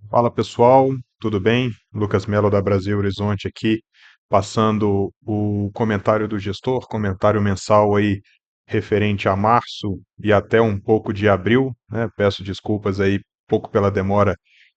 Fala pessoal, tudo bem? Lucas Melo da Brasil Horizonte aqui, passando o comentário do gestor, comentário mensal aí referente a março e até um pouco de abril, né? Peço desculpas aí pouco pela demora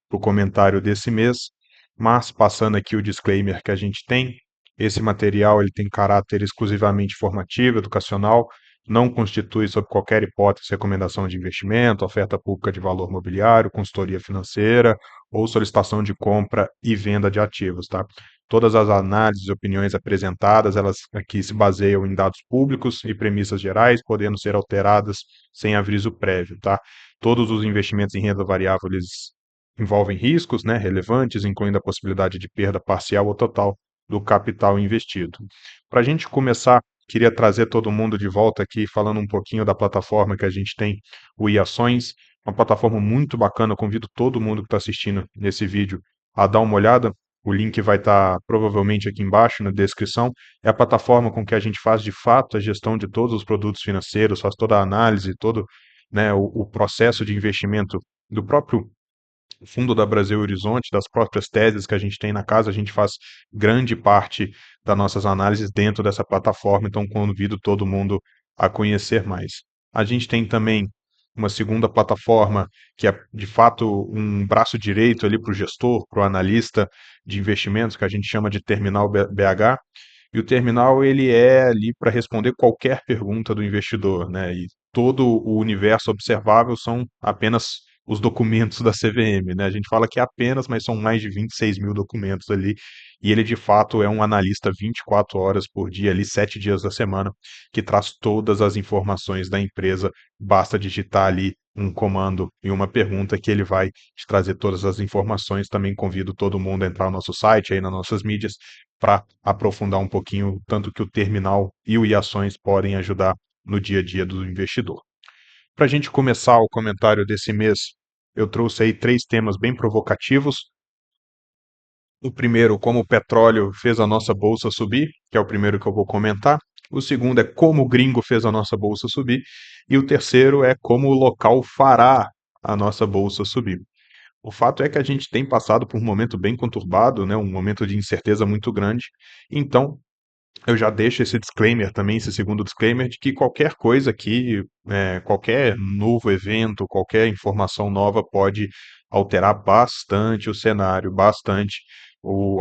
para o comentário desse mês, mas passando aqui o disclaimer que a gente tem, esse material ele tem caráter exclusivamente formativo, educacional, não constitui sob qualquer hipótese recomendação de investimento, oferta pública de valor mobiliário, consultoria financeira ou solicitação de compra e venda de ativos, tá? Todas as análises e opiniões apresentadas, elas aqui se baseiam em dados públicos e premissas gerais, podendo ser alteradas sem aviso prévio, tá? Todos os investimentos em renda variável, eles envolvem riscos, né, relevantes, incluindo a possibilidade de perda parcial ou total do capital investido. Para a gente começar, queria trazer todo mundo de volta aqui, falando um pouquinho da plataforma que a gente tem, o iAções, uma plataforma muito bacana. Eu convido todo mundo que está assistindo nesse vídeo a dar uma olhada. O link vai estar provavelmente aqui embaixo na descrição. É a plataforma com que a gente faz de fato a gestão de todos os produtos financeiros, faz toda a análise, todo, né, o processo de investimento do próprio fundo da Brasil Horizonte, das próprias teses que a gente tem na casa. A gente faz grande parte das nossas análises dentro dessa plataforma, então convido todo mundo a conhecer mais. A gente tem também uma segunda plataforma que é de fato um braço direito ali para o gestor, para o analista de investimentos, que a gente chama de Terminal BH. E o terminal ele é ali para responder qualquer pergunta do investidor, né? E todo o universo observável são apenas os documentos da CVM, né? A gente fala que é apenas, mas são mais de 26 mil documentos ali. E ele de fato é um analista 24 horas por dia, ali 7 dias da semana, que traz todas as informações da empresa. Basta digitar ali um comando e uma pergunta que ele vai te trazer todas as informações. Também convido todo mundo a entrar no nosso site, aí nas nossas mídias, para aprofundar um pouquinho tanto que o terminal e o e-ações podem ajudar no dia a dia do investidor. Para a gente começar o comentário desse mês, eu trouxe aí três temas bem provocativos. O primeiro, como o petróleo fez a nossa bolsa subir, que é o primeiro que eu vou comentar. O segundo é como o gringo fez a nossa bolsa subir. E o terceiro é como o local fará a nossa bolsa subir. O fato é que a gente tem passado por um momento bem conturbado, né, um momento de incerteza muito grande. Então, eu já deixo esse disclaimer também, esse segundo disclaimer, de que qualquer coisa aqui, qualquer novo evento, qualquer informação nova pode alterar bastante o cenário, bastante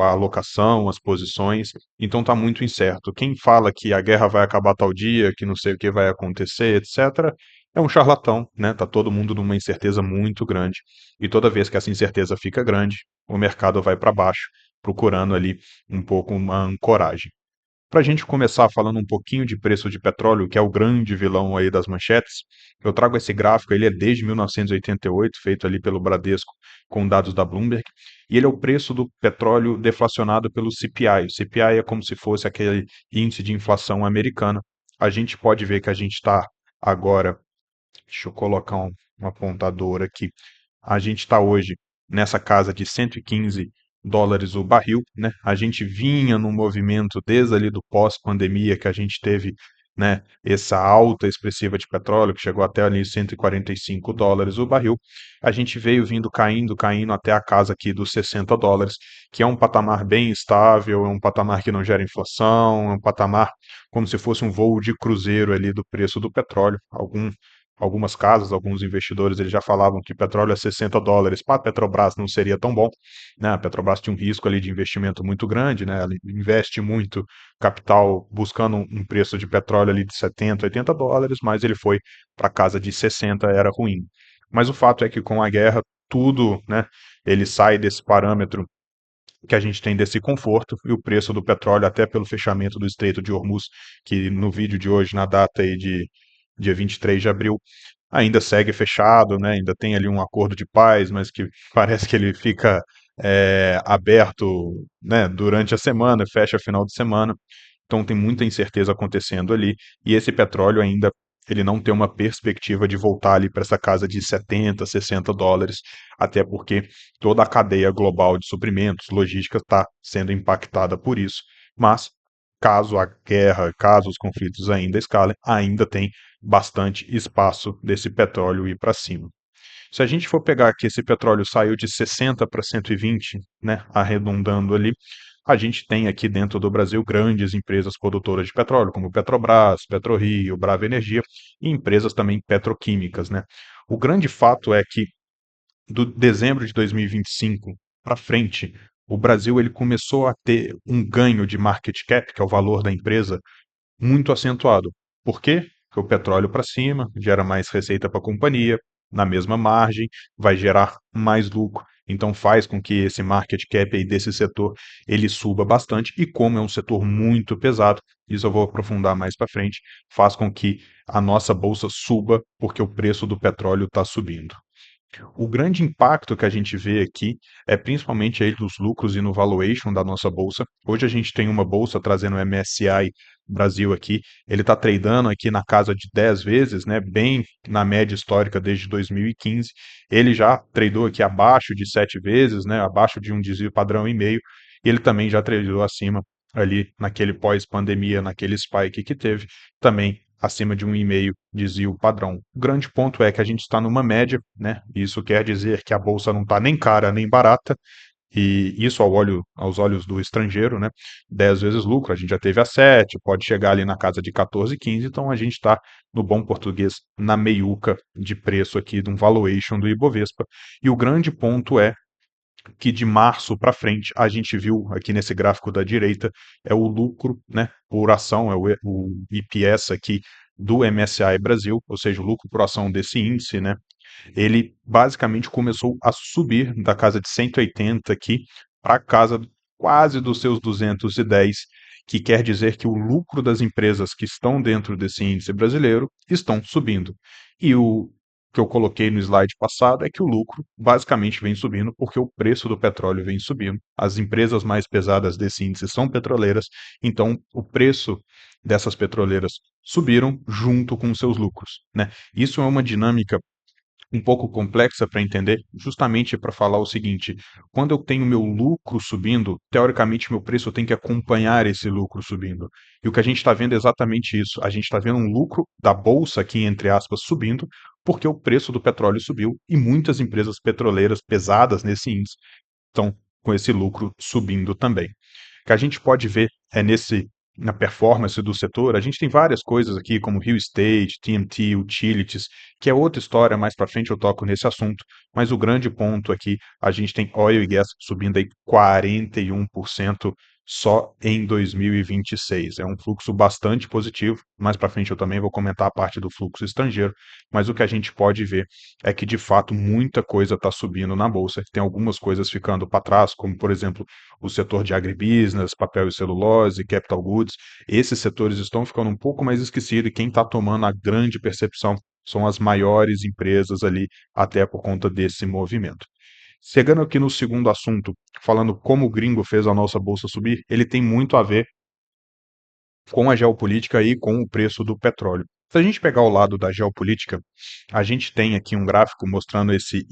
a alocação, as posições. Então está muito incerto. Quem fala que a guerra vai acabar tal dia, que não sei o que vai acontecer, etc., é um charlatão, né? Tá todo mundo numa incerteza muito grande. E toda vez que essa incerteza fica grande, o mercado vai para baixo, procurando ali um pouco uma ancoragem. Para a gente começar falando um pouquinho de preço de petróleo, que é o grande vilão aí das manchetes, eu trago esse gráfico. Ele é desde 1988, feito ali pelo Bradesco com dados da Bloomberg, e ele é o preço do petróleo deflacionado pelo CPI. O CPI é como se fosse aquele índice de inflação americana. A gente pode ver que a gente está agora, deixa eu colocar um apontador aqui, a gente está hoje nessa casa de 115 dólares o barril, né? A gente vinha num movimento desde ali do pós-pandemia, que a gente teve, né, essa alta expressiva de petróleo que chegou até ali 145 dólares o barril. A gente veio vindo caindo, caindo até a casa aqui dos 60 dólares, que é um patamar bem estável, é um patamar que não gera inflação, é um patamar como se fosse um voo de cruzeiro ali do preço do petróleo. Algumas casas, alguns investidores, eles já falavam que petróleo a 60 dólares para a Petrobras não seria tão bom, né? A Petrobras tinha um risco ali de investimento muito grande, né? Ela investe muito capital buscando um preço de petróleo ali de 70, 80 dólares, mas ele foi para casa de 60, era ruim. Mas o fato é que com a guerra tudo, né, ele sai desse parâmetro que a gente tem desse conforto, e o preço do petróleo, até pelo fechamento do Estreito de Hormuz, que no vídeo de hoje, na data aí de dia 23 de abril, ainda segue fechado, né? Ainda tem ali um acordo de paz, mas que parece que ele fica aberto, né, durante a semana, fecha final de semana. Então tem muita incerteza acontecendo ali, e esse petróleo ainda ele não tem uma perspectiva de voltar ali para essa casa de 70, 60 dólares, até porque toda a cadeia global de suprimentos, logística, está sendo impactada por isso. Mas caso a guerra, caso os conflitos ainda escalem, ainda tem bastante espaço desse petróleo ir para cima. Se a gente for pegar que esse petróleo saiu de 60 para 120, né, arredondando ali, a gente tem aqui dentro do Brasil grandes empresas produtoras de petróleo, como Petrobras, PetroRio, Brava Energia e empresas também petroquímicas, né? O grande fato é que do dezembro de 2025 para frente, o Brasil ele começou a ter um ganho de market cap, que é o valor da empresa, muito acentuado. Por quê? Porque o petróleo para cima gera mais receita para a companhia, na mesma margem, vai gerar mais lucro. Então faz com que esse market cap aí desse setor ele suba bastante e como é um setor muito pesado, isso eu vou aprofundar mais para frente, faz com que a nossa bolsa suba porque o preço do petróleo está subindo. O grande impacto que a gente vê aqui é principalmente aí dos lucros e no valuation da nossa bolsa. Hoje a gente tem uma bolsa trazendo o MSCI Brasil aqui, ele está tradando aqui na casa de 10 vezes, né, bem na média histórica desde 2015. Ele já tradou aqui abaixo de 7 vezes, né, abaixo de um desvio padrão e meio, e ele também já tradou acima ali naquele pós-pandemia, naquele spike que teve, também acima de 1,5 dizia o padrão. O grande ponto é que a gente está numa média, né? Isso quer dizer que a bolsa não está nem cara nem barata, e isso aos olhos do estrangeiro, né? 10 vezes lucro, a gente já teve a 7, pode chegar ali na casa de 14, 15, então a gente está, no bom português, na meiuca de preço aqui de um valuation do Ibovespa. E o grande ponto é que de março para frente, a gente viu aqui nesse gráfico da direita, é o lucro, né, por ação, o EPS aqui do MSCI Brasil, ou seja, o lucro por ação desse índice, né, ele basicamente começou a subir da casa de 180 aqui para a casa quase dos seus 210, que quer dizer que o lucro das empresas que estão dentro desse índice brasileiro estão subindo. E o que eu coloquei no slide passado é que o lucro basicamente vem subindo porque o preço do petróleo vem subindo. As empresas mais pesadas desse índice são petroleiras, então o preço dessas petroleiras subiram junto com seus lucros, né? Isso é uma dinâmica um pouco complexa para entender, justamente para falar o seguinte: quando eu tenho meu lucro subindo, teoricamente meu preço tem que acompanhar esse lucro subindo. E o que a gente está vendo é exatamente isso. A gente está vendo um lucro da bolsa aqui, entre aspas, subindo, porque o preço do petróleo subiu e muitas empresas petroleiras pesadas nesse índice estão com esse lucro subindo também. O que a gente pode ver é na performance do setor, a gente tem várias coisas aqui, como real estate, TMT, utilities, que é outra história, mais para frente eu toco nesse assunto, mas o grande ponto aqui, a gente tem oil e gas subindo aí 41% só em 2026. É um fluxo bastante positivo, mais para frente eu também vou comentar a parte do fluxo estrangeiro, mas o que a gente pode ver é que de fato muita coisa está subindo na bolsa, tem algumas coisas ficando para trás, como por exemplo o setor de agribusiness, papel e celulose, capital goods. Esses setores estão ficando um pouco mais esquecidos e quem está tomando a grande percepção são as maiores empresas ali, até por conta desse movimento. Chegando aqui no segundo assunto, falando como o gringo fez a nossa bolsa subir, ele tem muito a ver com a geopolítica e com o preço do petróleo. Se a gente pegar o lado da geopolítica, a gente tem aqui um gráfico mostrando esse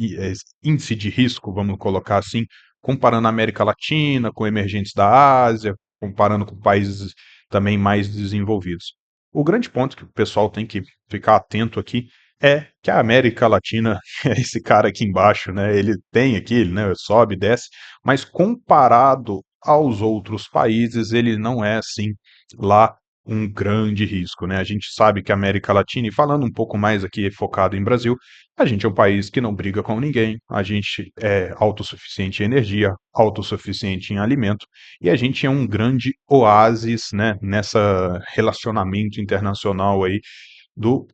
índice de risco, vamos colocar assim, comparando a América Latina com emergentes da Ásia, comparando com países também mais desenvolvidos. O grande ponto que o pessoal tem que ficar atento aqui é que a América Latina é esse cara aqui embaixo, né? Ele tem aqui, né? Sobe, desce, mas comparado aos outros países, ele não é assim lá um grande risco, né? A gente sabe que a América Latina, e falando um pouco mais aqui focado em Brasil, a gente é um país que não briga com ninguém, a gente é autossuficiente em energia, autossuficiente em alimento, e a gente é um grande oásis, né, nessa relacionamento internacional aí do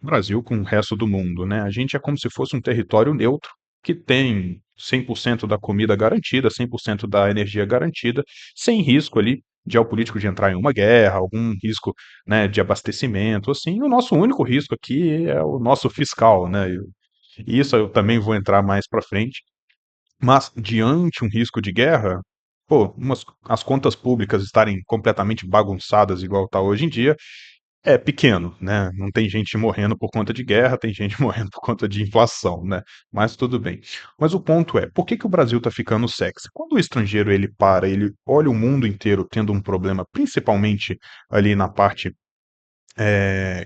Brasil com o resto do mundo, né? A gente é como se fosse um território neutro que tem 100% da comida garantida, 100% da energia garantida, sem risco ali geopolítico de entrar em uma guerra, algum risco, né, de abastecimento, assim. O nosso único risco aqui é o nosso fiscal, né? E isso eu também vou entrar mais para frente. Mas diante um risco de guerra, pô, as contas públicas estarem completamente bagunçadas igual está hoje em dia, é pequeno, né? Não tem gente morrendo por conta de guerra, tem gente morrendo por conta de inflação, né? Mas tudo bem. Mas o ponto é, por que que o Brasil está ficando sexy? Quando o estrangeiro ele olha o mundo inteiro tendo um problema, principalmente ali na parte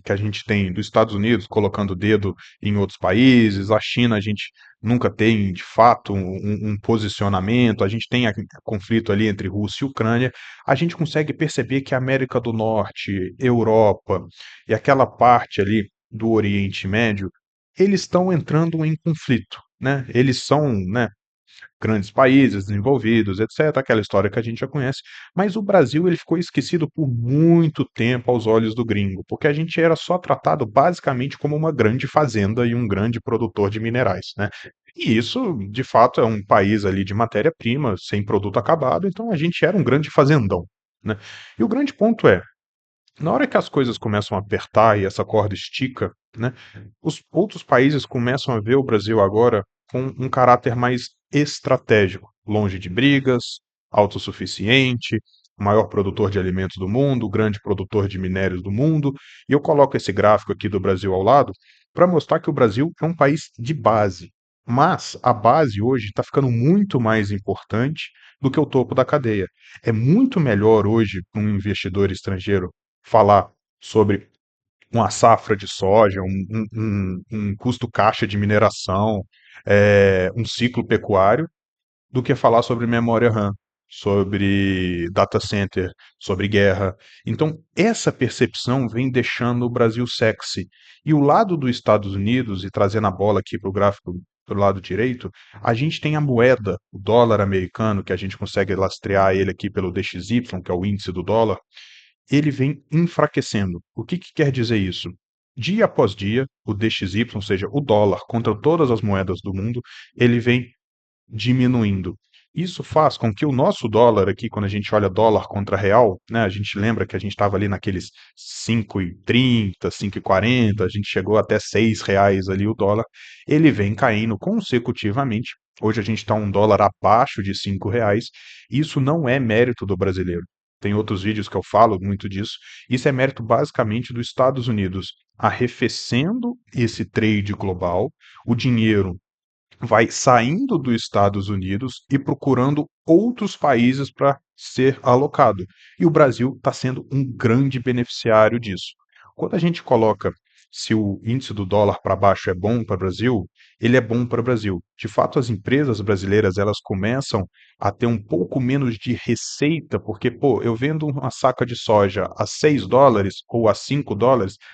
que a gente tem dos Estados Unidos colocando o dedo em outros países, a China a gente nunca tem de fato um posicionamento, a gente tem conflito ali entre Rússia e Ucrânia, a gente consegue perceber que a América do Norte, Europa e aquela parte ali do Oriente Médio, eles estão entrando em conflito, né? Eles são, né, grandes países desenvolvidos, etc., aquela história que a gente já conhece, mas o Brasil ele ficou esquecido por muito tempo aos olhos do gringo, porque a gente era só tratado basicamente como uma grande fazenda e um grande produtor de minerais, né? E isso, de fato, é um país ali de matéria-prima, sem produto acabado, então a gente era um grande fazendão, né? E o grande ponto é, na hora que as coisas começam a apertar e essa corda estica, né, os outros países começam a ver o Brasil agora com um caráter mais estratégico, longe de brigas, autossuficiente, o maior produtor de alimentos do mundo, o grande produtor de minérios do mundo. E eu coloco esse gráfico aqui do Brasil ao lado para mostrar que o Brasil é um país de base. Mas a base hoje está ficando muito mais importante do que o topo da cadeia. É muito melhor hoje para um investidor estrangeiro falar sobre uma safra de soja, um custo caixa de mineração, um ciclo pecuário, do que falar sobre memória RAM, sobre data center, sobre guerra. Então, essa percepção vem deixando o Brasil sexy. E o lado dos Estados Unidos, e trazendo a bola aqui para o gráfico do lado direito, a gente tem a moeda, o dólar americano, que a gente consegue lastrear ele aqui pelo DXY, que é o índice do dólar, ele vem enfraquecendo. O que quer dizer isso? Dia após dia, o DXY, ou seja, o dólar contra todas as moedas do mundo, ele vem diminuindo. Isso faz com que o nosso dólar aqui, quando a gente olha dólar contra real, né, a gente lembra que a gente estava ali naqueles 5,30, 5,40, a gente chegou até R$ 6 ali o dólar, ele vem caindo consecutivamente. Hoje a gente está um dólar abaixo de R$ 5. Isso não é mérito do brasileiro. Tem outros vídeos que eu falo muito disso. Isso é mérito basicamente dos Estados Unidos arrefecendo esse trade global, o dinheiro vai saindo dos Estados Unidos e procurando outros países para ser alocado. E o Brasil está sendo um grande beneficiário disso. Quando a gente coloca se o índice do dólar para baixo é bom para o Brasil, ele é bom para o Brasil. De fato, as empresas brasileiras elas começam a ter um pouco menos de receita, porque, pô, eu vendo uma saca de soja a US$ 6 ou a US$ 5,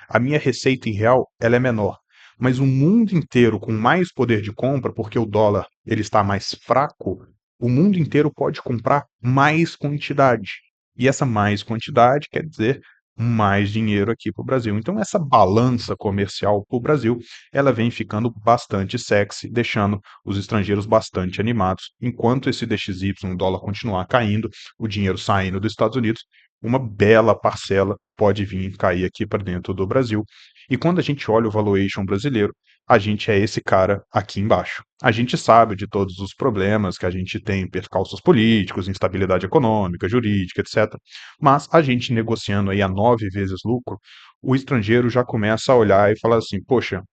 a minha receita em real ela é menor, mas o mundo inteiro com mais poder de compra, porque o dólar ele está mais fraco, o mundo inteiro pode comprar mais quantidade. E essa mais quantidade quer dizer mais dinheiro aqui para o Brasil. Então essa balança comercial para o Brasil, ela vem ficando bastante sexy, deixando os estrangeiros bastante animados, enquanto esse DXY, o dólar continuar caindo, o dinheiro saindo dos Estados Unidos, uma bela parcela pode vir cair aqui para dentro do Brasil. E quando a gente olha o valuation brasileiro, a gente é esse cara aqui embaixo. A gente sabe de todos os problemas que a gente tem, percalços políticos, instabilidade econômica, jurídica, etc. Mas a gente negociando aí a 9 vezes lucro, o estrangeiro já começa a olhar e falar assim: poxa,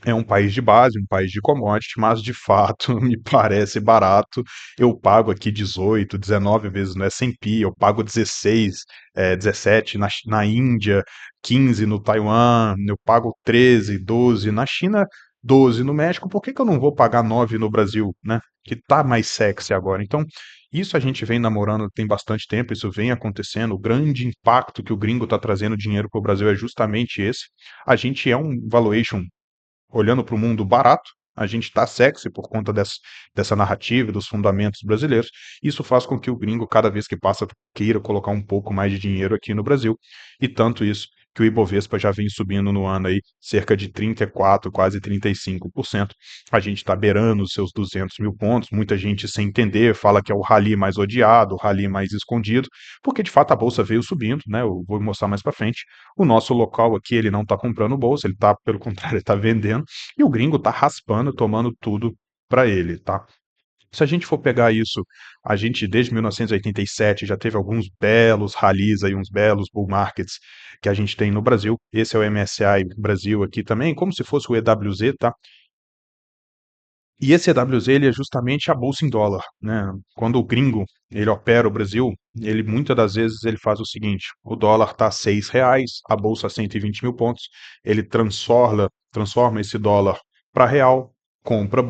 é um país de base, um país de commodity, mas de fato me parece barato. Eu pago aqui 18, 19 vezes no S&P, eu pago 16, 17 na Índia, 15 no Taiwan, eu pago 13, 12 na China, 12 no México. Por que que eu não vou pagar 9 no Brasil, né? Que tá mais sexy agora. Então, isso a gente vem namorando tem bastante tempo, isso vem acontecendo. O grande impacto que o gringo está trazendo dinheiro para o Brasil é justamente esse. A gente é um valuation olhando para o mundo barato, a gente está sexy por conta dessa narrativa, dos fundamentos brasileiros. Isso faz com que o gringo, cada vez que passa, queira colocar um pouco mais de dinheiro aqui no Brasil. E tanto isso que o Ibovespa já vem subindo no ano aí cerca de 34, quase 35%. A gente está beirando os seus 200 mil pontos. Muita gente sem entender fala que é o rally mais odiado, o rally mais escondido, porque de fato a bolsa veio subindo, né? Eu vou mostrar mais para frente. O nosso local aqui, ele não está comprando bolsa, ele está, pelo contrário, ele está vendendo, e o gringo está raspando, tomando tudo para ele, tá? Se a gente for pegar isso, a gente desde 1987 já teve alguns belos rallies aí, uns belos bull markets que a gente tem no Brasil. Esse é o MSCI Brasil aqui também, como se fosse o EWZ, tá? E esse EWZ ele é justamente a bolsa em dólar, né? Quando o gringo ele opera o Brasil, ele muitas das vezes ele faz o seguinte: o dólar está a R$ 6, a bolsa a 120 mil pontos, ele transforma esse dólar para real, compra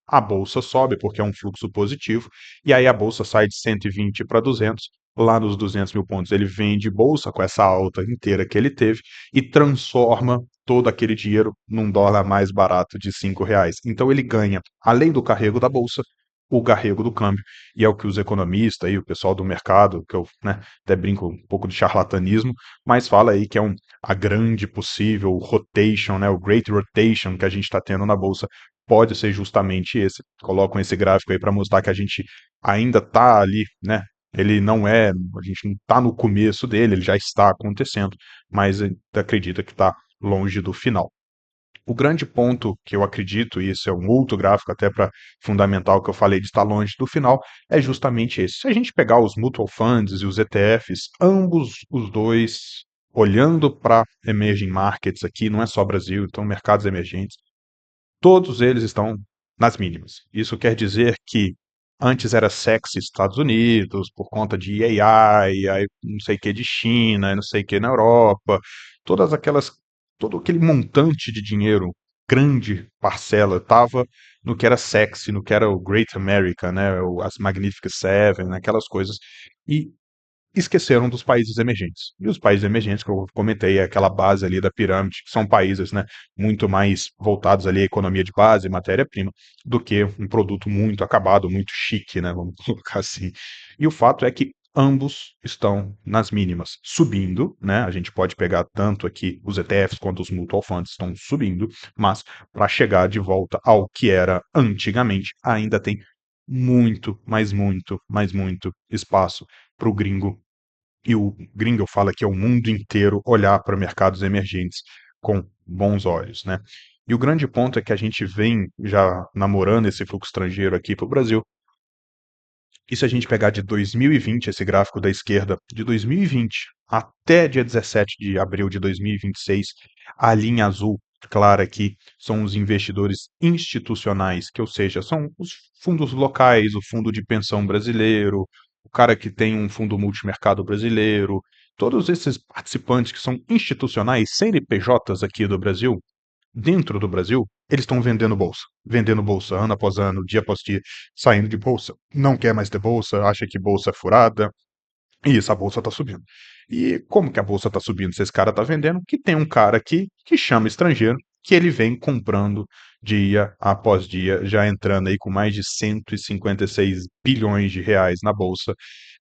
a bolsa sobe porque é um fluxo positivo, e aí a bolsa sai de 120 para 200. Lá nos 200 mil pontos ele vende bolsa com essa alta inteira que ele teve e transforma todo aquele dinheiro num dólar mais barato de R$ 5. Então ele ganha, além do carrego da bolsa, o carrego do câmbio. E é o que os economistas e o pessoal do mercado, que eu, né, até brinco um pouco de charlatanismo, mas fala aí que é a grande possível rotation, né, o great rotation que a gente está tendo na bolsa, pode ser justamente esse. Colocam esse gráfico aí para mostrar que a gente ainda está ali, né? Ele não é, a gente não está no começo dele, ele já está acontecendo, mas acredita que está longe do final. O grande ponto que eu acredito, e esse é um outro gráfico até para fundamental que eu falei de estar longe do final, é justamente esse. Se a gente pegar os mutual funds e os ETFs, ambos os dois, olhando para emerging markets aqui, não é só Brasil, então mercados emergentes, todos eles estão nas mínimas. Isso quer dizer que antes era sexy Estados Unidos, por conta de AI, aí não sei o que de China, não sei o que na Europa, todas aquelas, todo aquele montante de dinheiro, grande parcela, estava no que era sexy, no que era o Great America, né, as Magnificent Seven, aquelas coisas. E esqueceram dos países emergentes. E os países emergentes, que eu comentei, é aquela base ali da pirâmide, que são países, né, muito mais voltados ali à economia de base, matéria-prima, do que um produto muito acabado, muito chique, né, vamos colocar assim. E o fato é que ambos estão nas mínimas, subindo, né? A gente pode pegar tanto aqui os ETFs quanto os mutual funds estão subindo, mas para chegar de volta ao que era antigamente, ainda tem muito, mas muito espaço para o gringo e o gringo fala que é o mundo inteiro olhar para mercados emergentes com bons olhos, né? E o grande ponto é que a gente vem já namorando esse fluxo estrangeiro aqui para o Brasil. E se a gente pegar de 2020, esse gráfico da esquerda, de 2020 até dia 17 de abril de 2026, a linha azul clara aqui são os investidores institucionais, que ou seja, são os fundos locais, o fundo de pensão brasileiro, o cara que tem um fundo multimercado brasileiro, todos esses participantes que são institucionais, CNPJs aqui do Brasil, dentro do Brasil, eles estão vendendo bolsa ano após ano, dia após dia, saindo de bolsa, não quer mais ter bolsa, acha que bolsa é furada, e isso, a bolsa está subindo. E como que a bolsa está subindo se esse cara está vendendo? Que tem um cara aqui que chama estrangeiro, que ele vem comprando dia após dia, já entrando aí com mais de 156 bilhões de reais na bolsa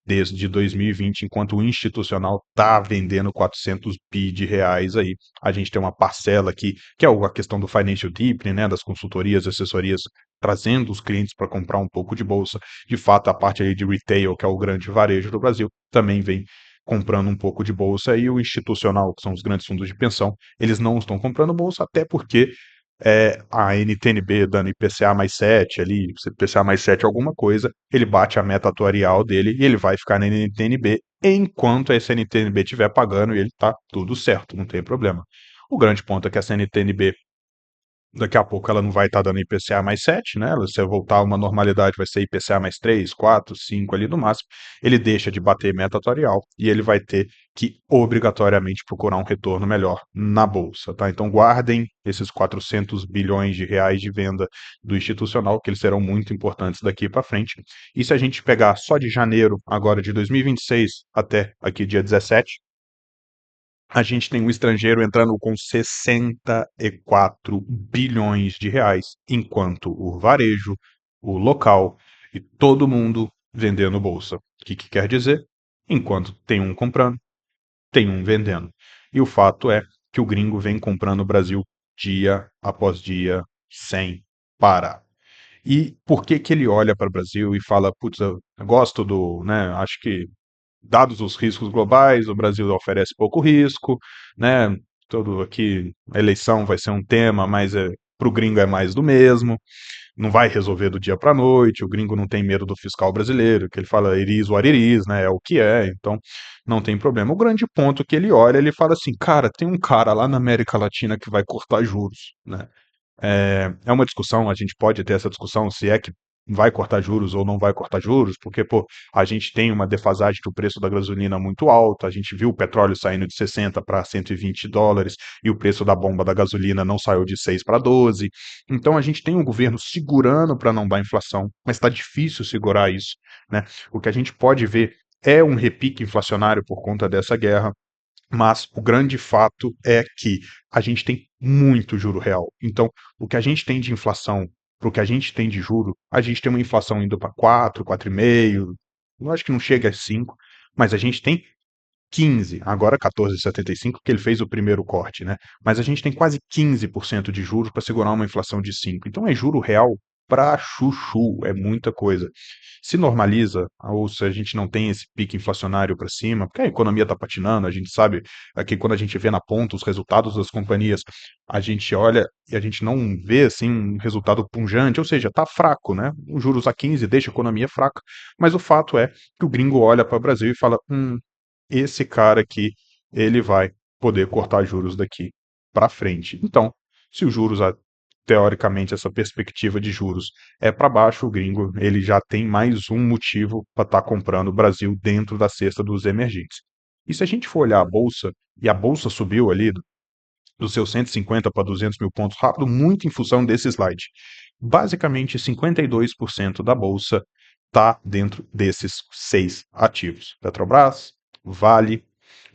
desde 2020, enquanto o institucional está vendendo 400 bi de reais aí. A gente tem uma parcela aqui, que é a questão do financial deepening, né, das consultorias, assessorias, trazendo os clientes para comprar um pouco de bolsa. De fato, a parte aí de retail, que é o grande varejo do Brasil, também vem comprando um pouco de bolsa, e o institucional, que são os grandes fundos de pensão, eles não estão comprando bolsa, até porque a NTNB dando IPCA mais 7 ali, IPCA mais 7 alguma coisa, ele bate a meta atuarial dele e ele vai ficar na NTNB enquanto essa NTNB estiver pagando e ele tá tudo certo, não tem problema. O grande ponto é que essa NTNB daqui a pouco ela não vai estar dando IPCA mais 7, né? Se eu voltar a uma normalidade, vai ser IPCA mais 3, 4, 5 ali no máximo. Ele deixa de bater meta atuarial e ele vai ter que obrigatoriamente procurar um retorno melhor na bolsa, tá? Então guardem esses 400 bilhões de reais de venda do institucional, que eles serão muito importantes daqui para frente. E se a gente pegar só de janeiro agora de 2026 até aqui dia 17, a gente tem um estrangeiro entrando com 64 bilhões de reais, enquanto o varejo, o local e todo mundo vendendo bolsa. O que quer dizer? Enquanto tem um comprando, tem um vendendo. E o fato é que o gringo vem comprando o Brasil dia após dia, sem parar. E por que que ele olha para o Brasil e fala, putz, eu gosto do, né, acho que dados os riscos globais, o Brasil oferece pouco risco, né? Todo aqui, a eleição vai ser um tema, mas para o gringo é mais do mesmo, não vai resolver do dia para a noite, o gringo não tem medo do fiscal brasileiro, que ele fala iris what it is, né? É o que é, então não tem problema. O grande ponto que ele olha, ele fala assim, cara, tem um cara lá na América Latina que vai cortar juros, né? É uma discussão, a gente pode ter essa discussão se é que vai cortar juros ou não vai cortar juros, porque, pô, a gente tem uma defasagem do preço da gasolina muito alta, a gente viu o petróleo saindo de 60 para US$ 120 e o preço da bomba da gasolina não saiu de 6 para 12. Então a gente tem um governo segurando para não dar inflação, mas está difícil segurar isso, né? O que a gente pode ver é um repique inflacionário por conta dessa guerra, mas o grande fato é que a gente tem muito juro real. Então, o que a gente tem de inflação para o que a gente tem de juro, a gente tem uma inflação indo para 4, 4,5, eu acho que não chega a 5, mas a gente tem 15, agora 14,75, que ele fez o primeiro corte, né? Mas a gente tem quase 15% de juros para segurar uma inflação de 5. Então é juro real para chuchu, é muita coisa. Se normaliza, ou se a gente não tem esse pique inflacionário para cima, porque a economia está patinando, a gente sabe que quando a gente vê na ponta os resultados das companhias, a gente olha e a gente não vê assim um resultado punjante, ou seja, está fraco, né? Os juros a 15 deixa a economia fraca, mas o fato é que o gringo olha para o Brasil e fala: esse cara aqui, ele vai poder cortar juros daqui para frente. Então, se os juros, teoricamente, essa perspectiva de juros é para baixo, o gringo ele já tem mais um motivo para estar comprando o Brasil dentro da cesta dos emergentes. E se a gente for olhar a bolsa, e a bolsa subiu ali dos seus 150 para 200 mil pontos rápido, muito em função desse slide. Basicamente, 52% da bolsa está dentro desses 6 ativos: Petrobras, Vale,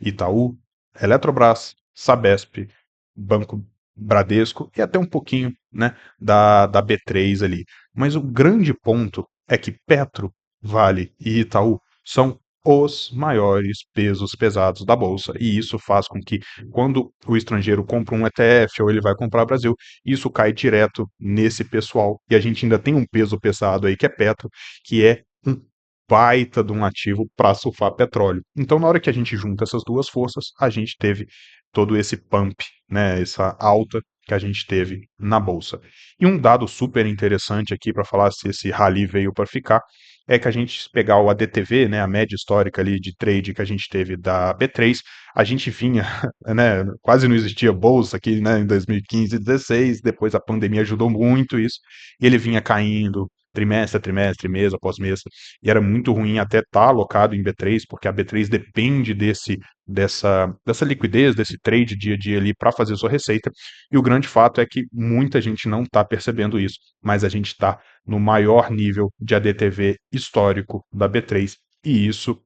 Itaú, Eletrobras, Sabesp, Banco Bradesco e até um pouquinho, né, da B3 ali. Mas o grande ponto é que Petro, Vale e Itaú são os maiores pesos pesados da bolsa, e isso faz com que, quando o estrangeiro compra um ETF ou ele vai comprar Brasil, isso cai direto nesse pessoal. E a gente ainda tem um peso pesado aí que é Petro, que é um baita de um ativo para surfar petróleo. Então, na hora que a gente junta essas duas forças, a gente teve todo esse pump, né, essa alta que a gente teve na bolsa. E um dado super interessante aqui para falar se esse rally veio para ficar é que a gente pegar o ADTV, né, a média histórica ali de trade que a gente teve da B3, a gente vinha, né, quase não existia bolsa aqui, né, em 2015 e 2016, depois a pandemia ajudou muito isso, e ele vinha caindo trimestre a trimestre, mês após mês, e era muito ruim até estar alocado em B3, porque a B3 depende dessa liquidez, desse trade dia a dia ali para fazer sua receita, e o grande fato é que muita gente não está percebendo isso, mas a gente está no maior nível de ADTV histórico da B3, e isso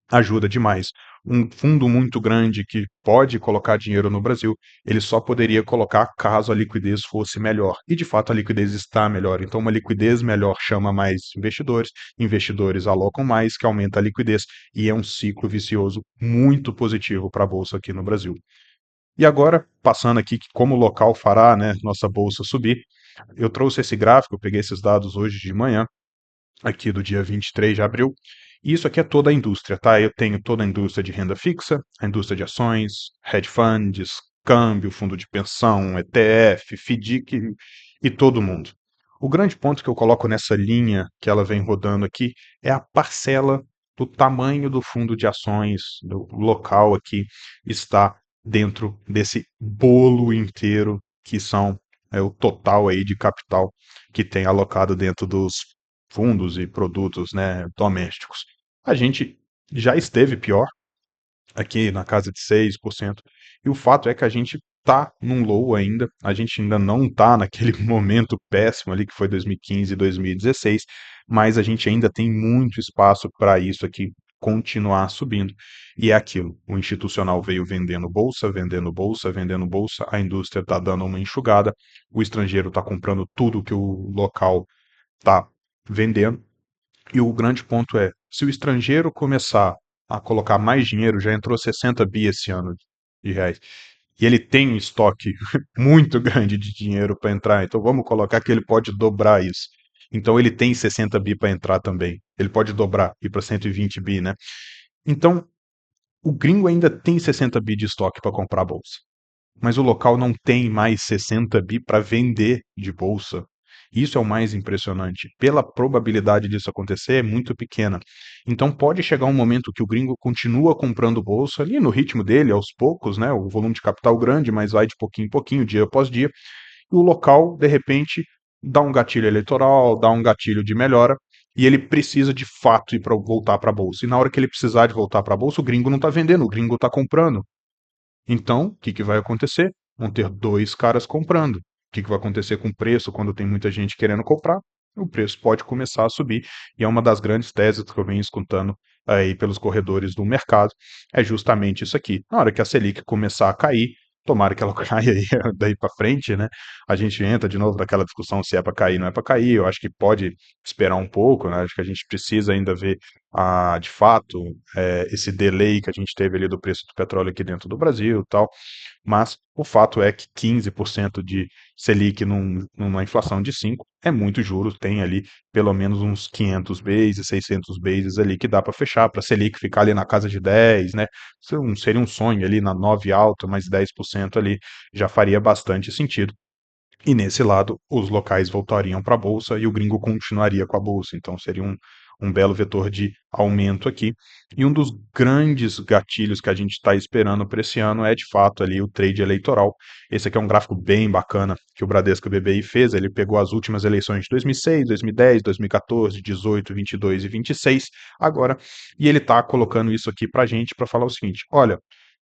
ajuda demais. Um fundo muito grande que pode colocar dinheiro no Brasil, ele só poderia colocar caso a liquidez fosse melhor. E de fato a liquidez está melhor. Então, uma liquidez melhor chama mais investidores, investidores alocam mais, que aumenta a liquidez, e é um ciclo vicioso muito positivo para a bolsa aqui no Brasil. E agora, passando aqui como o local fará, né, nossa bolsa subir, eu trouxe esse gráfico, eu peguei esses dados hoje de manhã, aqui do dia 23 de abril. E isso aqui é toda a indústria, tá? Eu tenho toda a indústria de renda fixa, a indústria de ações, hedge funds, câmbio, fundo de pensão, ETF, FDIC e todo mundo. O grande ponto que eu coloco nessa linha que ela vem rodando aqui é a parcela do tamanho do fundo de ações, do local aqui, está dentro desse bolo inteiro que são o total aí de capital que tem alocado dentro dos fundos e produtos, né, domésticos. A gente já esteve pior, aqui na casa de 6%, e o fato é que a gente está num low ainda, a gente ainda não está naquele momento péssimo ali que foi 2015 e 2016, mas a gente ainda tem muito espaço para isso aqui continuar subindo. E é aquilo, o institucional veio vendendo bolsa, vendendo bolsa, vendendo bolsa, a indústria está dando uma enxugada, o estrangeiro está comprando tudo que o local está vendendo, e o grande ponto é, se o estrangeiro começar a colocar mais dinheiro, já entrou 60 bi esse ano de reais, e ele tem um estoque muito grande de dinheiro para entrar, então vamos colocar que ele pode dobrar isso. Então ele tem 60 bi para entrar também. Ele pode dobrar, ir para 120 bi, né? Então, o gringo ainda tem 60 bi de estoque para comprar a bolsa, mas o local não tem mais 60 bi para vender de bolsa. Isso é o mais impressionante. Pela probabilidade disso acontecer, é muito pequena. Então pode chegar um momento que o gringo continua comprando bolsa ali no ritmo dele, aos poucos, né? O volume de capital grande, mas vai de pouquinho em pouquinho, dia após dia. e o local, de repente, dá um gatilho eleitoral, dá um gatilho de melhora, e ele precisa de fato ir para voltar para a bolsa. E na hora que ele precisar de voltar para a bolsa, o gringo não está vendendo, o gringo está comprando. Então, o que, que vai acontecer? Vão ter dois caras comprando. O que, que vai acontecer com o preço quando tem muita gente querendo comprar? O preço pode começar a subir. E é uma das grandes teses que eu venho escutando aí pelos corredores do mercado, é justamente isso aqui. Na hora que a Selic começar a cair, tomara que ela caia aí daí para frente, né? A gente entra de novo naquela discussão se é para cair, não é para cair. Eu acho que pode esperar um pouco, né? Acho que a gente precisa ainda ver de fato esse delay que a gente teve ali do preço do petróleo aqui dentro do Brasil e tal, mas o fato é que 15% de Selic numa inflação de 5 é muito juros, tem ali pelo menos uns 500 bases, 600 bases ali que dá para fechar, para Selic ficar ali na casa de 10, né? Seria um sonho ali na 9 alta, mais 10% ali já faria bastante sentido. E nesse lado, os locais voltariam para a bolsa e o gringo continuaria com a bolsa. Então seria um belo vetor de aumento aqui. E um dos grandes gatilhos que a gente está esperando para esse ano é de fato ali o trade eleitoral. Esse aqui é um gráfico bem bacana que o Bradesco BBI fez. Ele pegou as últimas eleições de 2006, 2010, 2014, 18, 22 e 26 agora, e ele está colocando isso aqui para a gente para falar o seguinte: olha,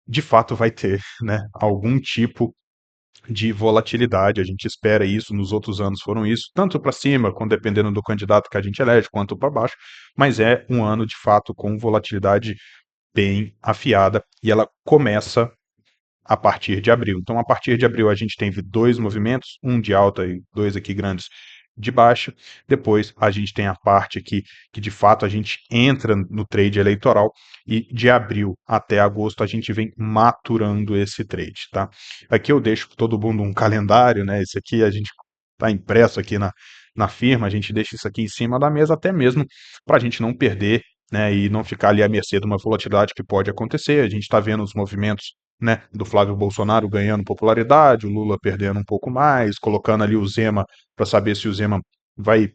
de fato vai ter, né, algum tipo de volatilidade. A gente espera isso, nos outros anos foram isso, tanto para cima, dependendo do candidato que a gente elege, quanto para baixo, mas é um ano de fato com volatilidade bem afiada e ela começa a partir de abril. Então, a partir de abril, a gente teve dois movimentos, um de alta e dois aqui grandes de baixa. Depois, a gente tem a parte aqui que, de fato, a gente entra no trade eleitoral e de abril até agosto a gente vem maturando esse trade, tá? Aqui eu deixo para todo mundo um calendário, né? Esse aqui a gente está impresso aqui na firma, a gente deixa isso aqui em cima da mesa, até mesmo para a gente não perder, né, e não ficar ali à mercê de uma volatilidade que pode acontecer. A gente está vendo os movimentos, né, do Flávio Bolsonaro ganhando popularidade, o Lula perdendo um pouco mais, colocando ali o Zema para saber se o Zema vai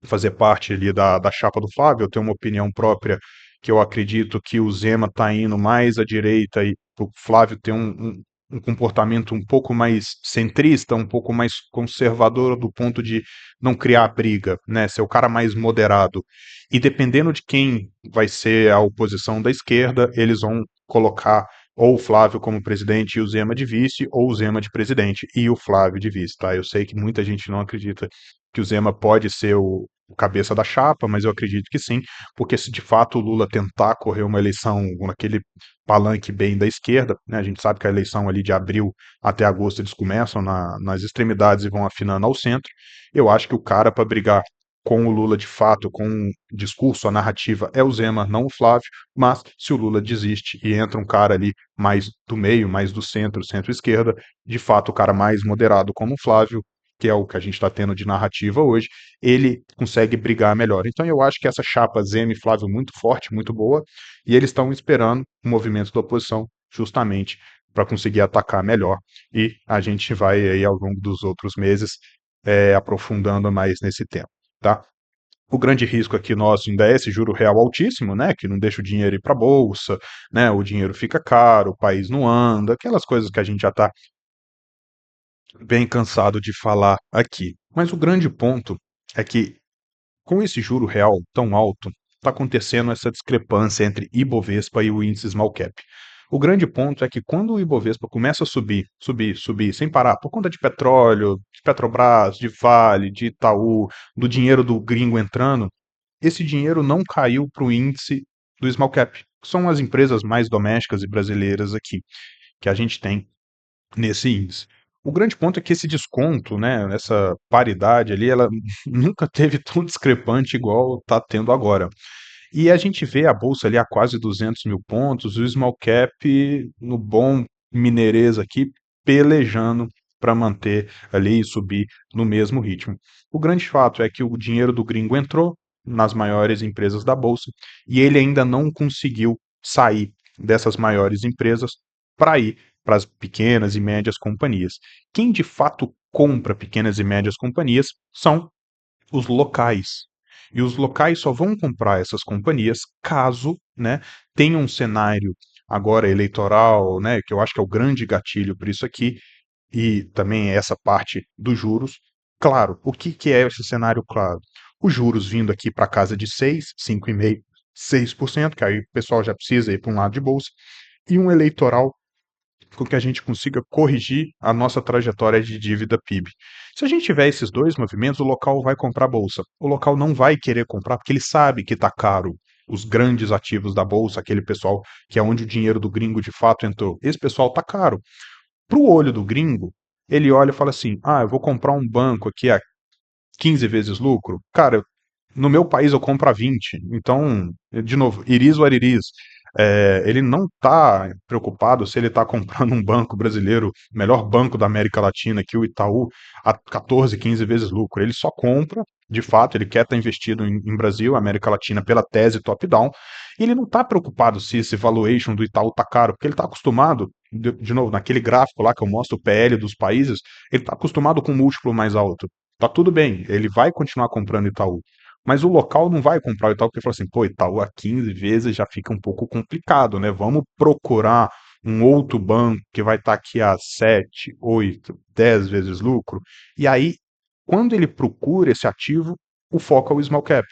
fazer parte ali da chapa do Flávio. Eu tenho uma opinião própria que eu acredito que o Zema está indo mais à direita e o Flávio tem um comportamento um pouco mais centrista, um pouco mais conservador do ponto de não criar briga, né? Ser o cara mais moderado. E dependendo de quem vai ser a oposição da esquerda, eles vão colocar ou o Flávio como presidente e o Zema de vice, ou o Zema de presidente e o Flávio de vice, tá? Eu sei que muita gente não acredita que o Zema pode ser o cabeça da chapa, mas eu acredito que sim, porque se de fato o Lula tentar correr uma eleição naquele palanque bem da esquerda, né, a gente sabe que a eleição ali de abril até agosto eles começam nas extremidades e vão afinando ao centro, eu acho que o cara para brigar com o Lula de fato, com o discurso, a narrativa, é o Zema, não o Flávio, mas se o Lula desiste e entra um cara ali mais do meio, mais do centro, centro-esquerda, de fato o cara mais moderado como o Flávio, que é o que a gente está tendo de narrativa hoje, ele consegue brigar melhor. Então eu acho que essa chapa Zema e Flávio muito forte, muito boa, e eles estão esperando o movimento da oposição justamente para conseguir atacar melhor. E a gente vai aí ao longo dos outros meses aprofundando mais nesse tema, tá? O grande risco aqui nosso ainda é esse juro real altíssimo, né? Que não deixa o dinheiro ir para a bolsa, né? O dinheiro fica caro, o país não anda, aquelas coisas que a gente já está bem cansado de falar aqui. Mas o grande ponto é que, com esse juro real tão alto, está acontecendo essa discrepância entre Ibovespa e o índice Small Cap. O grande ponto é que quando o Ibovespa começa a subir, subir, subir, sem parar, por conta de petróleo, de Petrobras, de Vale, de Itaú, do dinheiro do gringo entrando, esse dinheiro não caiu para o índice do Small Cap, que são as empresas mais domésticas e brasileiras aqui, que a gente tem nesse índice. O grande ponto é que esse desconto, né, essa paridade ali, ela nunca teve tão discrepante igual está tendo agora. E a gente vê a bolsa ali a quase 200 mil pontos, o small cap no bom mineirês aqui pelejando para manter ali e subir no mesmo ritmo. O grande fato é que o dinheiro do gringo entrou nas maiores empresas da bolsa e ele ainda não conseguiu sair dessas maiores empresas para ir para as pequenas e médias companhias. Quem de fato compra pequenas e médias companhias são os locais. E os locais só vão comprar essas companhias caso, né, tenha um cenário agora eleitoral, né, que eu acho que é o grande gatilho para isso aqui, e também essa parte dos juros. Claro, o que, que é esse cenário claro? Os juros vindo aqui para casa de 6, 5,5%, 6%, que aí o pessoal já precisa ir para um lado de bolsa, e um eleitoral com que a gente consiga corrigir a nossa trajetória de dívida PIB. Se a gente tiver esses dois movimentos, o local vai comprar bolsa. O local não vai querer comprar porque ele sabe que está caro. Os grandes ativos da bolsa, aquele pessoal que é onde o dinheiro do gringo de fato entrou, esse pessoal está caro. Para o olho do gringo, ele olha e fala assim: ah, eu vou comprar um banco aqui a 15 vezes lucro. Cara, no meu país eu compro a 20. Então, de novo, iris or iris. Ele não está preocupado se ele está comprando um banco brasileiro, melhor banco da América Latina, que o Itaú, a 14, 15 vezes lucro. Ele só compra, de fato, ele quer estar investido em Brasil, América Latina, pela tese top-down, e ele não está preocupado se esse valuation do Itaú está caro, porque ele está acostumado, de novo, naquele gráfico lá que eu mostro o PL dos países, ele está acostumado com um múltiplo mais alto. Tá tudo bem, ele vai continuar comprando Itaú. Mas o local não vai comprar o Itaú porque fala assim, pô, Itaú a 15 vezes já fica um pouco complicado, né? Vamos procurar um outro banco que vai estar aqui a 7, 8, 10 vezes lucro. E aí, quando ele procura esse ativo, o foco é o small cap.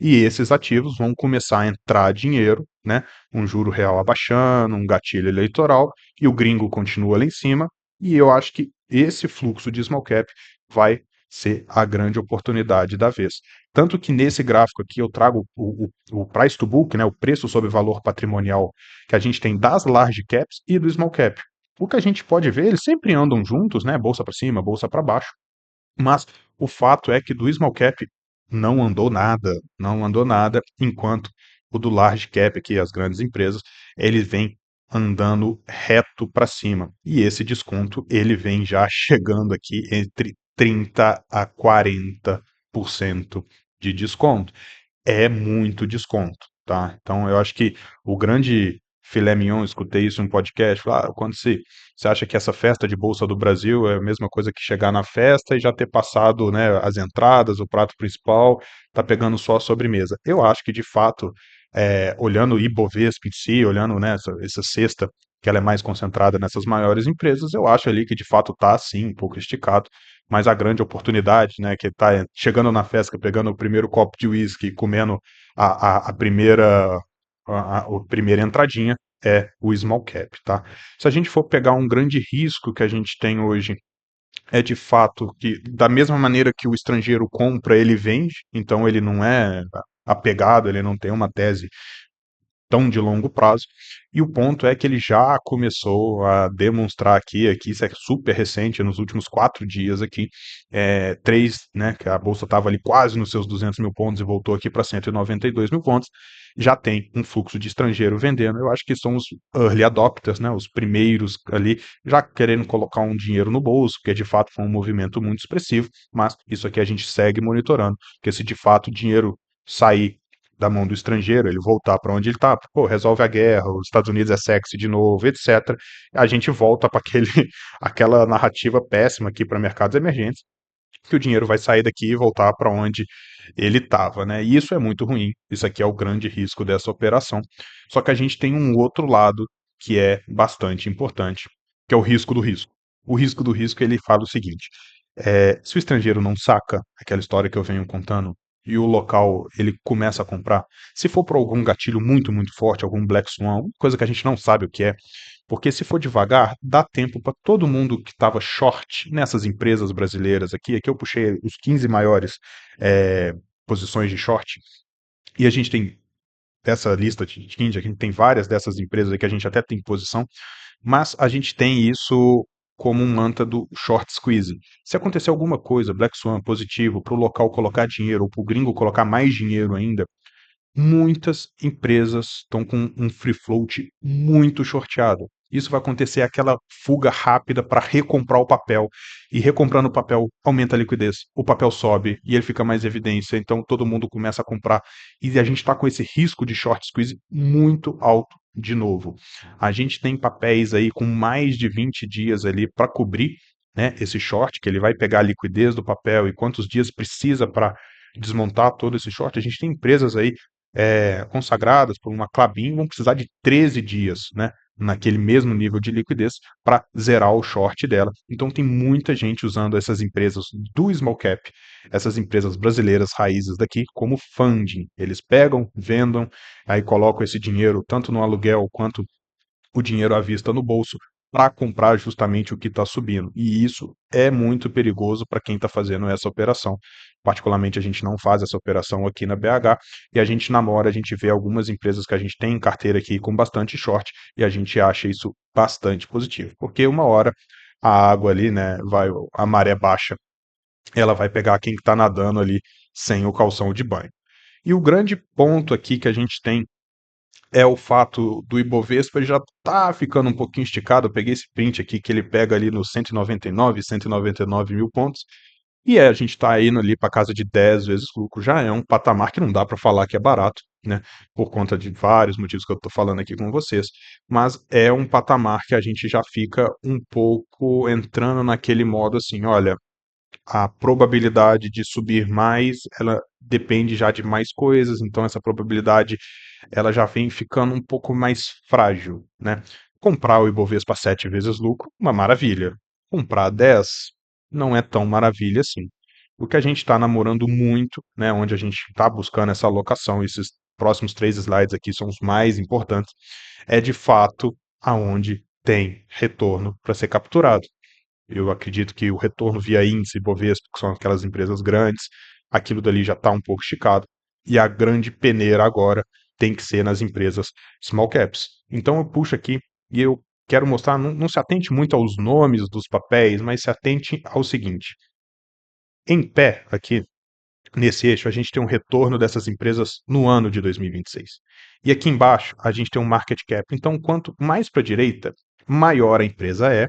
E esses ativos vão começar a entrar dinheiro, né? Um juro real abaixando, um gatilho eleitoral, e o gringo continua lá em cima. E eu acho que esse fluxo de small cap vai ser a grande oportunidade da vez. Tanto que nesse gráfico aqui eu trago o price to book, né, o preço sobre valor patrimonial que a gente tem das large caps e do small cap. O que a gente pode ver, eles sempre andam juntos, né, bolsa para cima, bolsa para baixo, mas o fato é que do small cap não andou nada, não andou nada, enquanto o do large cap, aqui as grandes empresas, ele vem andando reto para cima. E esse desconto, ele vem já chegando aqui entre 30 a 40% de desconto. É muito desconto, tá? Então eu acho que o grande filé mignon, escutei isso em um podcast, quando você acha que essa festa de Bolsa do Brasil é a mesma coisa que chegar na festa e já ter passado, né, as entradas, o prato principal, tá pegando só a sobremesa. Eu acho que, de fato, olhando o Ibovespa em si, olhando, né, essa cesta, que ela é mais concentrada nessas maiores empresas, eu acho ali que, de fato, tá, sim, um pouco esticado, mas a grande oportunidade, né, que tá chegando na festa, pegando o primeiro copo de uísque, comendo a primeira a primeira entradinha é o small cap, tá? Se a gente for pegar um grande risco que a gente tem hoje, é de fato que, da mesma maneira que o estrangeiro compra, ele vende, então ele não é apegado, ele não tem uma tese tão de longo prazo. E o ponto é que ele já começou a demonstrar aqui isso é super recente, nos últimos 4 dias aqui, três, né, que a bolsa estava ali quase nos seus 200 mil pontos e voltou aqui para 192 mil pontos, já tem um fluxo de estrangeiro vendendo. Eu acho que são os early adopters, né, os primeiros ali, já querendo colocar um dinheiro no bolso, porque de fato foi um movimento muito expressivo, mas isso aqui a gente segue monitorando, porque se de fato o dinheiro sair da mão do estrangeiro, ele voltar para onde ele está, pô, resolve a guerra, os Estados Unidos é sexy de novo, etc. A gente volta para aquela narrativa péssima aqui para mercados emergentes, que o dinheiro vai sair daqui e voltar para onde ele estava, né? E isso é muito ruim. Isso aqui é o grande risco dessa operação. Só que a gente tem um outro lado que é bastante importante, que é o risco do risco. O risco do risco, ele fala o seguinte: se o estrangeiro não saca aquela história que eu venho contando e o local ele começa a comprar, se for por algum gatilho muito, muito forte, algum Black Swan, coisa que a gente não sabe o que é, porque se for devagar, dá tempo para todo mundo que estava short nessas empresas brasileiras aqui eu puxei os 15 maiores é, posições de short, e a gente tem dessa lista de 15, a gente tem várias dessas empresas aí que a gente até tem posição, mas a gente tem isso como um mantra do short squeeze. Se acontecer alguma coisa, Black Swan positivo, para o local colocar dinheiro, ou para o gringo colocar mais dinheiro ainda, muitas empresas estão com um free float muito shorteado. Isso vai acontecer aquela fuga rápida para recomprar o papel. E recomprando o papel aumenta a liquidez. O papel sobe e ele fica mais em evidência. Então todo mundo começa a comprar. E a gente está com esse risco de short squeeze muito alto de novo. A gente tem papéis aí com mais de 20 dias ali para cobrir, né, esse short, que ele vai pegar a liquidez do papel e quantos dias precisa para desmontar todo esse short. A gente tem empresas aí consagradas por uma Klabin vão precisar de 13 dias, né, naquele mesmo nível de liquidez para zerar o short dela. Então tem muita gente usando essas empresas do small cap, essas empresas brasileiras raízes daqui, como funding. Eles pegam, vendam, aí colocam esse dinheiro tanto no aluguel quanto o dinheiro à vista no bolso para comprar justamente o que está subindo. E isso é muito perigoso para quem está fazendo essa operação. Particularmente, a gente não faz essa operação aqui na BH e a gente namora, a gente vê algumas empresas que a gente tem em carteira aqui com bastante short e a gente acha isso bastante positivo, porque uma hora a água ali, né, vai, a maré baixa, ela vai pegar quem está nadando ali sem o calção de banho. E o grande ponto aqui que a gente tem é o fato do Ibovespa já tá ficando um pouquinho esticado. Eu peguei esse print aqui que ele pega ali nos 199, 199 mil pontos. E a gente está indo ali para casa de 10 vezes lucro. Já é um patamar que não dá para falar que é barato, né? Por conta de vários motivos que eu estou falando aqui com vocês. Mas é um patamar que a gente já fica um pouco entrando naquele modo assim: olha, a probabilidade de subir mais, ela depende já de mais coisas, então essa probabilidade ela já vem ficando um pouco mais frágil, né? Comprar o Ibovespa 7 vezes lucro, uma maravilha. Comprar 10 não é tão maravilha assim. O que a gente está namorando muito, né, onde a gente está buscando essa alocação, esses próximos 3 slides aqui são os mais importantes, é de fato aonde tem retorno para ser capturado. Eu acredito que o retorno via índice, Bovespa, que são aquelas empresas grandes, aquilo dali já está um pouco esticado. E a grande peneira agora tem que ser nas empresas small caps. Então eu puxo aqui e eu quero mostrar, não se atente muito aos nomes dos papéis, mas se atente ao seguinte. Em pé, aqui, nesse eixo, a gente tem um retorno dessas empresas no ano de 2026. E aqui embaixo, a gente tem um market cap. Então, quanto mais para a direita, maior a empresa é,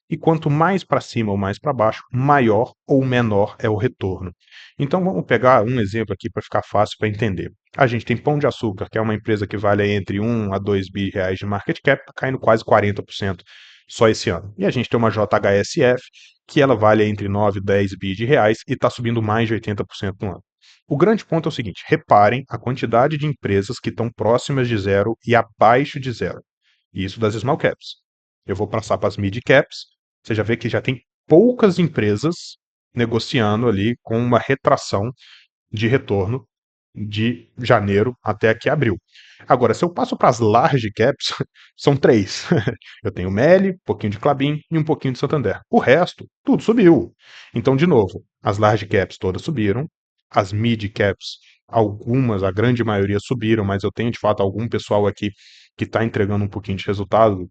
e quanto mais para cima ou mais para baixo, maior ou menor é o retorno. Então, vamos pegar um exemplo aqui para ficar fácil para entender. A gente tem Pão de Açúcar, que é uma empresa que vale entre 1 a 2 bi reais de market cap, tá caindo quase 40% só esse ano. E a gente tem uma JHSF, que ela vale entre 9 e 10 bi de reais e está subindo mais de 80% no ano. O grande ponto é o seguinte: reparem a quantidade de empresas que estão próximas de zero e abaixo de zero. Isso das small caps. Eu vou passar para as mid caps. Você já vê que já tem poucas empresas negociando ali com uma retração de retorno de janeiro até aqui abril. Agora, se eu passo para as large caps, são três. Eu tenho Meli, um pouquinho de Klabin e um pouquinho de Santander. O resto, tudo subiu. Então, de novo, as large caps todas subiram, as mid caps, algumas, a grande maioria subiram, mas eu tenho de fato algum pessoal aqui que está entregando um pouquinho de resultado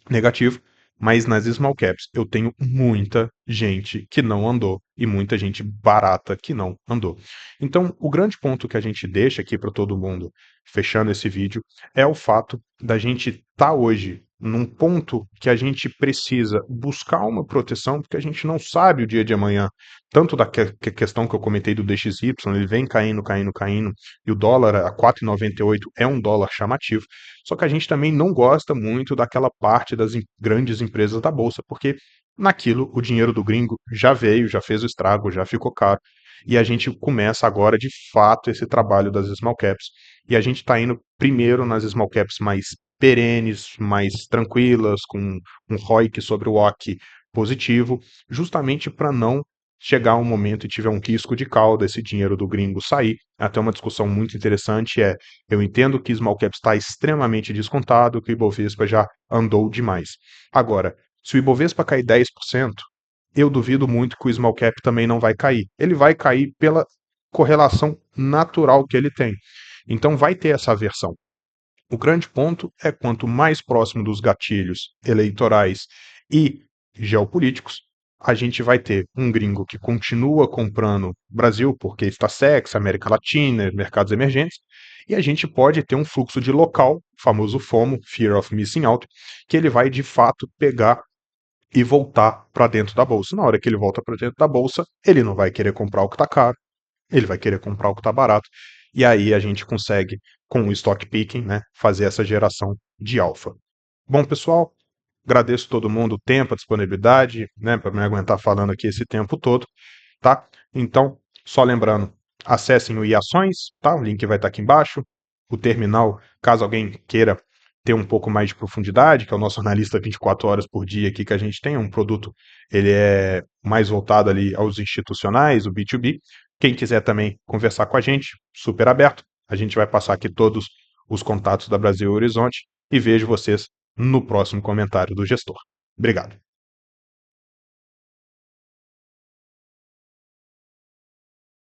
negativo, mas nas small caps eu tenho muita gente que não andou e muita gente barata que não andou. Então, o grande ponto que a gente deixa aqui para todo mundo, fechando esse vídeo, é o fato da gente estar hoje num ponto que a gente precisa buscar uma proteção, porque a gente não sabe o dia de amanhã. Tanto da questão que eu comentei do DXY, ele vem caindo, caindo, caindo, e o dólar a 4,98 é um dólar chamativo. Só que a gente também não gosta muito daquela parte das grandes empresas da bolsa, porque naquilo o dinheiro do gringo já veio, já fez o estrago, já ficou caro. E a gente começa agora de fato esse trabalho das small caps. E a gente está indo primeiro nas small caps mais perenes, mais tranquilas, com um ROIC sobre o WACC positivo, justamente para não chegar um momento e tiver um risco de cauda, esse dinheiro do gringo sair. Até uma discussão muito interessante é: eu entendo que small cap está extremamente descontado, que o Ibovespa já andou demais. Agora, se o Ibovespa cair 10%, eu duvido muito que o small cap também não vai cair. Ele vai cair pela correlação natural que ele tem. Então vai ter essa aversão. O grande ponto é quanto mais próximo dos gatilhos eleitorais e geopolíticos, a gente vai ter um gringo que continua comprando Brasil porque está sexy, América Latina, mercados emergentes, e a gente pode ter um fluxo de local, o famoso FOMO, Fear of Missing Out, que ele vai de fato pegar e voltar para dentro da bolsa. Na hora que ele volta para dentro da bolsa, ele não vai querer comprar o que está caro, ele vai querer comprar o que está barato, e aí a gente consegue, com o stock picking, né, fazer essa geração de alfa. Bom, pessoal, agradeço todo mundo o tempo, a disponibilidade, né, para me aguentar falando aqui esse tempo todo, tá? Então, só lembrando, acessem o iAções, tá? O link vai estar aqui embaixo. O terminal, caso alguém queira ter um pouco mais de profundidade, que é o nosso analista 24 horas por dia aqui que a gente tem, um produto, ele é mais voltado ali aos institucionais, o B2B. Quem quiser também conversar com a gente, super aberto. A gente vai passar aqui todos os contatos da Brasil Horizonte e vejo vocês no próximo comentário do gestor. Obrigado.